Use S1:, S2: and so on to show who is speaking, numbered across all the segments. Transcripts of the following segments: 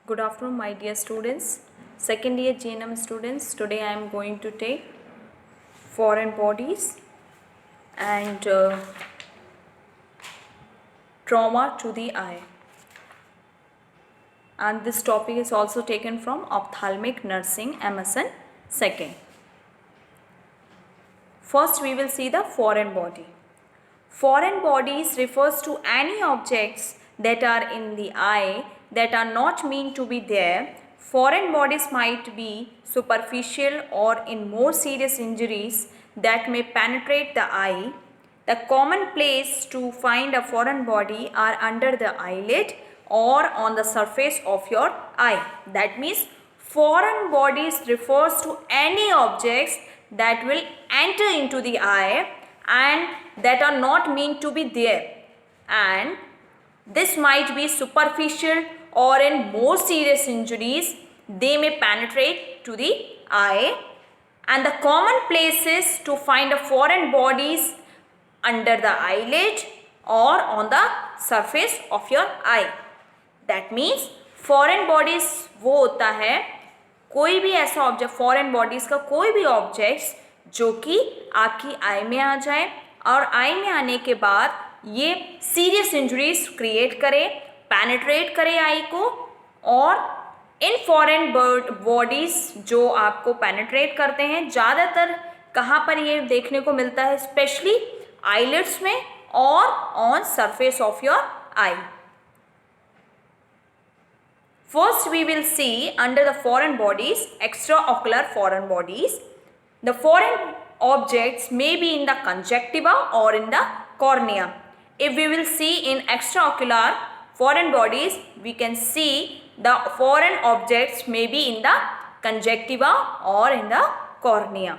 S1: Good afternoon, my dear students. Second year GNM students. Today I am going to take foreign bodies and trauma to the eye. And this topic is also taken from Ophthalmic Nursing Emerson 2nd. First, we will see the foreign body. Foreign bodies refers to any objects that are in the eye that are not meant to be there. Foreign bodies might be superficial or in more serious injuries that may penetrate the eye. The common place to find a foreign body are under the eyelid or on the surface of your eye. That means foreign bodies refers to any objects that will enter into the eye and that are not meant to be there, and this might be superficial or in more serious injuries they may penetrate to the eye, and the common places to find a foreign bodies under the eyelid or on the surface of your eye. That means foreign bodies वो होता है कोई भी ऐसा object, foreign bodies का कोई भी objects जो कि आपकी आई में आ जाए और आई में आने के बाद ये सीरियस इंजरीज क्रिएट करे, पेनिट्रेट करे आई को, और इन फॉरेन बॉडीज जो आपको पेनिट्रेट करते हैं ज़्यादातर कहाँ पर ये देखने को मिलता है, स्पेशली आईलिड्स में और on surface of your I. First, we will see under the foreign bodies, extraocular foreign bodies. The foreign objects may be in the conjunctiva or in the cornea. If we will see in extraocular foreign bodies, we can see the foreign objects may be in the conjunctiva or in the cornea.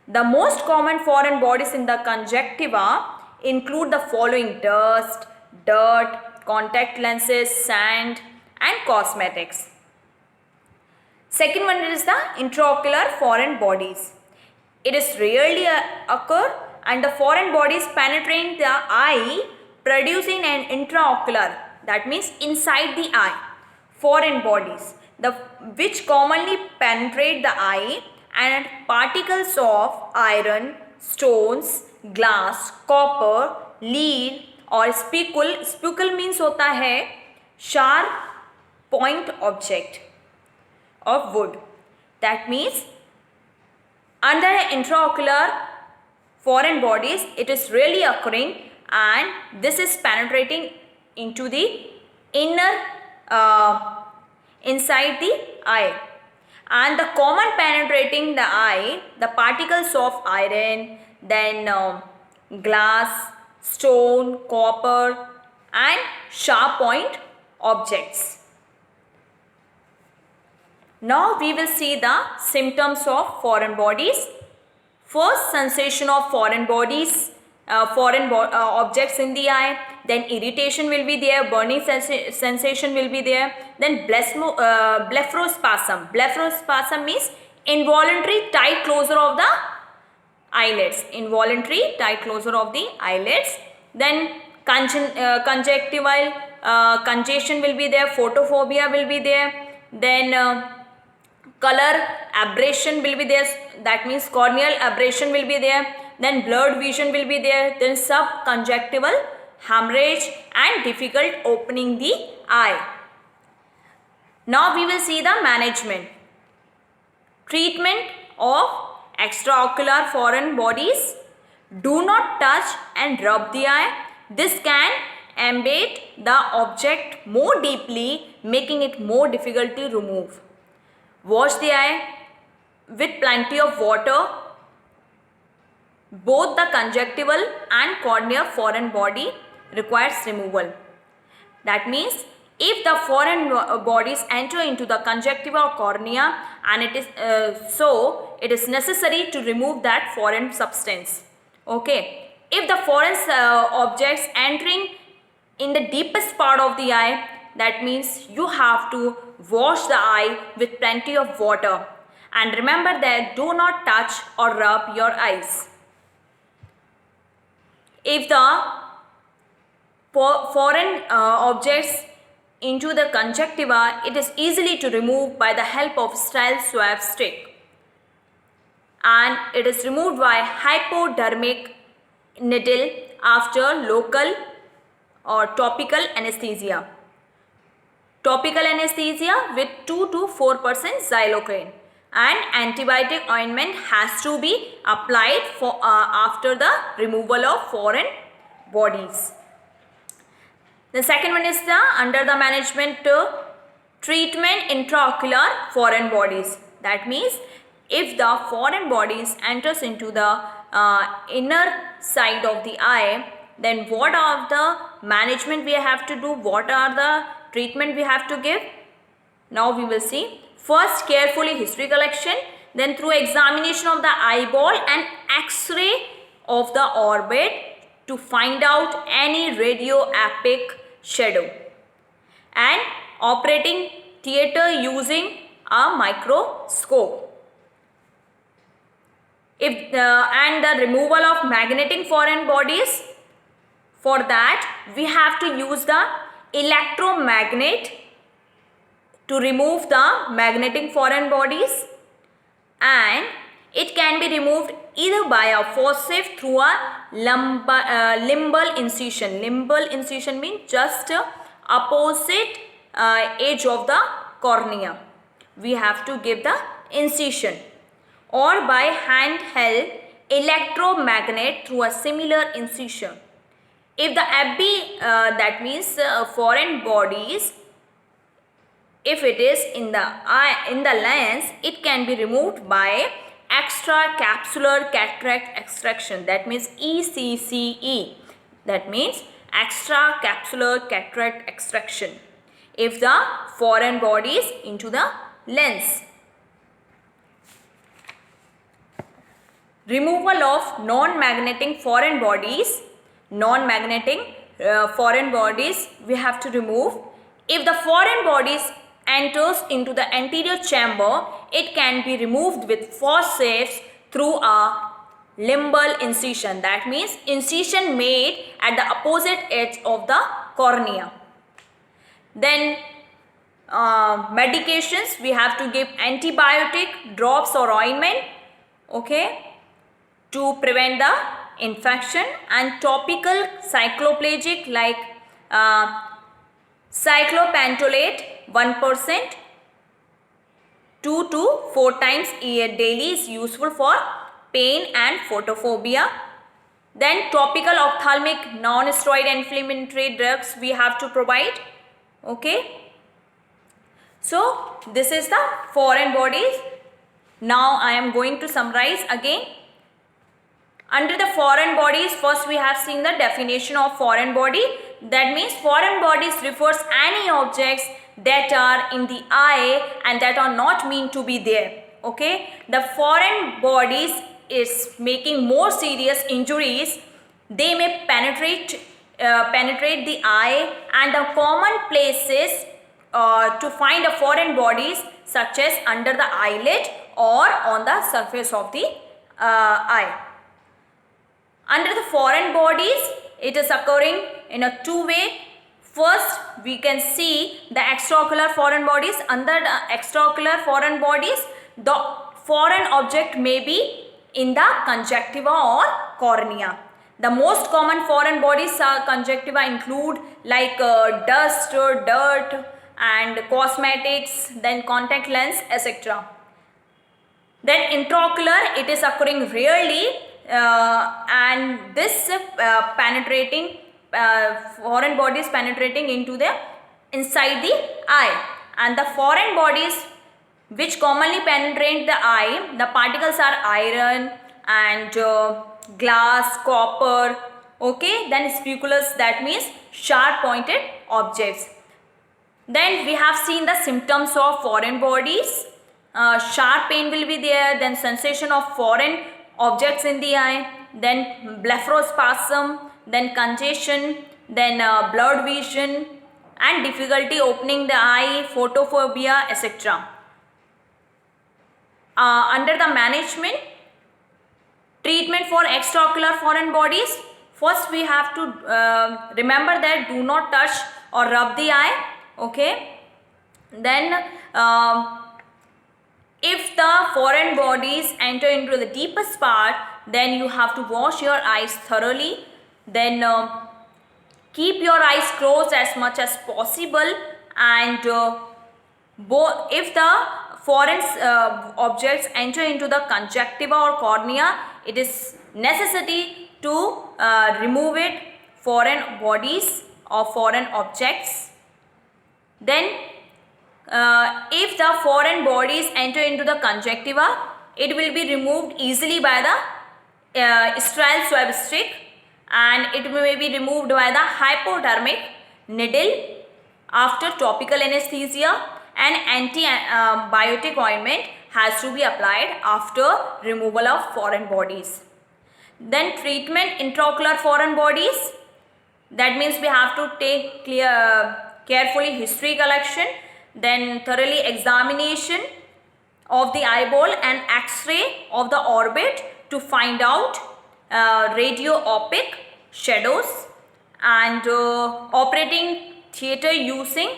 S1: The most common foreign bodies in the conjunctiva include the following: dust, dirt, contact lenses, sand, and cosmetics. Second one is the intraocular foreign bodies. It is rarely occur and the foreign bodies penetrate the eye, producing an intraocular, that means inside the eye, foreign bodies, which commonly penetrate the eye, and particles of iron, stones, glass, copper, lead और spicule. Spicule means होता है sharp point object of wood. That means under intraocular foreign bodies it is really occurring, and this is penetrating into the inner inside the eye, and the common penetrating the eye, the particles of iron, then glass, stone, copper, and sharp point objects. Now we will see the symptoms of foreign bodies. First, sensation of foreign bodies, objects in the eye. Then irritation will be there, burning sensation will be there. Then blepharospasm. Blepharospasm means involuntary tight closure of the eyelids. Involuntary tight closure of the eyelids. Then conjunctival congestion will be there. Photophobia will be there. Then color aberration will be there, that means corneal aberration will be there. Then blurred vision will be there. Then subconjunctival hemorrhage and difficult opening the eye. Now we will see the management. Treatment of extraocular foreign bodies: do not touch and rub the eye. This can embed the object more deeply, making it more difficult to remove. Wash the eye with plenty of water. Both the conjunctival and corneal foreign body requires removal. That means if the foreign bodies enter into the conjunctiva or cornea, and it is necessary to remove that foreign substance. Okay. If the foreign objects entering in the deepest part of the eye, that means you have to wash the eye with plenty of water, and remember that do not touch or rub your eyes. If the foreign objects into the conjunctiva, it is easily to remove by the help of steel swab stick, and it is removed by hypodermic needle after local or topical anesthesia. Topical anesthesia with 2 to 4% xylocaine, and antibiotic ointment has to be applied for after the removal of foreign bodies. The second one is the under the management treatment intraocular foreign bodies. That means if the foreign bodies enters into the inner side of the eye, then what are the management we have to do, what are the treatment we have to give? Now we will see. First, carefully history collection, then through examination of the eyeball and X-ray of the orbit to find out any radioapic shadow, and operating theater using a microscope. And the removal of magnetic foreign bodies, for that we have to use the electromagnet to remove the magnetic foreign bodies, and it can be removed either by a forceps through a limbal incision. Limbal incision means just opposite edge of the cornea. We have to give the incision, or by handheld electromagnet through a similar incision. If the that means foreign bodies, if it is in the eye, in the lens, it can be removed by extracapsular cataract extraction. That means ECCE. That means extracapsular cataract extraction. If the foreign bodies into the lens. Removal of non-magnetic foreign bodies. Non-magnetic foreign bodies we have to remove. If the foreign bodies enters into the anterior chamber, it can be removed with forceps through a limbal incision. That means incision made at the opposite edge of the cornea. Then medications, we have to give antibiotic drops or ointment, okay, to prevent the infection, and topical cycloplegic like cyclopentolate 1% 2 to 4 times daily is useful for pain and photophobia. Then topical ophthalmic non-steroid inflammatory drugs we have to provide, okay. So this is the foreign bodies. Now I am going to summarize again. Under the foreign bodies, first we have seen the definition of foreign body. That means foreign bodies refers any objects that are in the eye and that are not meant to be there, okay. The foreign bodies is making more serious injuries. They may penetrate the eye, and the common places to find the foreign bodies such as under the eyelid or on the surface of the eye. Under the foreign bodies, it is occurring in a two-way. First, we can see the extraocular foreign bodies. Under the extraocular foreign bodies, the foreign object may be in the conjunctiva or cornea. The most common foreign bodies conjunctiva include like dust, dirt, and cosmetics, then contact lens, etc. Then intraocular, it is occurring rarely, and this penetrating foreign bodies penetrating into the inside the eye, and the foreign bodies which commonly penetrate the eye, the particles are iron and glass, copper, okay. Then speculous, that means sharp pointed objects. Then we have seen the symptoms of foreign bodies. Sharp pain will be there, then sensation of foreign objects in the eye, then blepharospasm, then congestion, then blurred vision and difficulty opening the eye, photophobia, etc. Under the management, treatment for extraocular foreign bodies, first we have to remember that do not touch or rub the eye. Okay. Then if the foreign bodies enter into the deepest part, then you have to wash your eyes thoroughly. Then keep your eyes closed as much as possible, and if the foreign objects enter into the conjunctiva or cornea, it is necessity to remove it, foreign bodies or foreign objects. Then if the foreign bodies enter into the conjunctiva, it will be removed easily by the sterile swab stick, and it may be removed by the hypodermic needle after topical anesthesia, and antibiotic ointment has to be applied after removal of foreign bodies. Then treatment intraocular foreign bodies, that means we have to take carefully history collection, then thoroughly examination of the eyeball and x-ray of the orbit to find out radio-opaque shadows, and operating theater using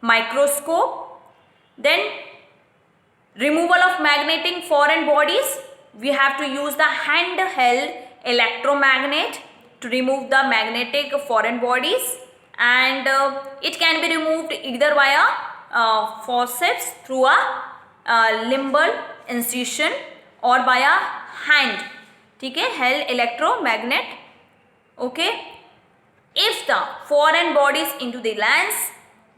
S1: microscope. Then removal of magnetic foreign bodies, we have to use the handheld electromagnet to remove the magnetic foreign bodies, and it can be removed either via forceps through a limbal incision or by a hand. ठीक है, held electromagnet. Okay. If the foreign bodies into the lens,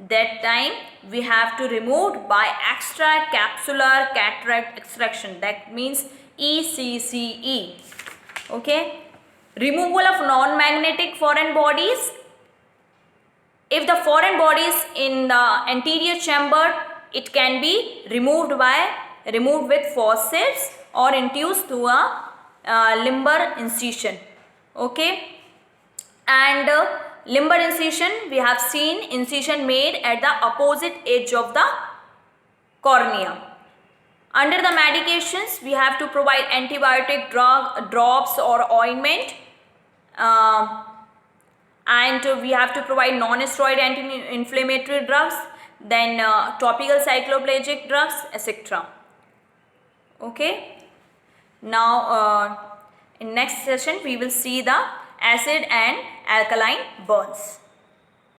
S1: that time we have to remove by extracapsular cataract extraction, that means ECCE. Okay. Removal of non-magnetic foreign bodies. If the foreign bodies in the anterior chamber, it can be removed with forceps or induced through a limbar incision. Okay. And limbar incision, we have seen incision made at the opposite edge of the cornea. Under the medications, we have to provide antibiotic drops or ointment, and we have to provide non-steroid anti-inflammatory drugs, then topical cycloplegic drugs, etc. Okay. Now in next session we will see the acid and alkaline burns.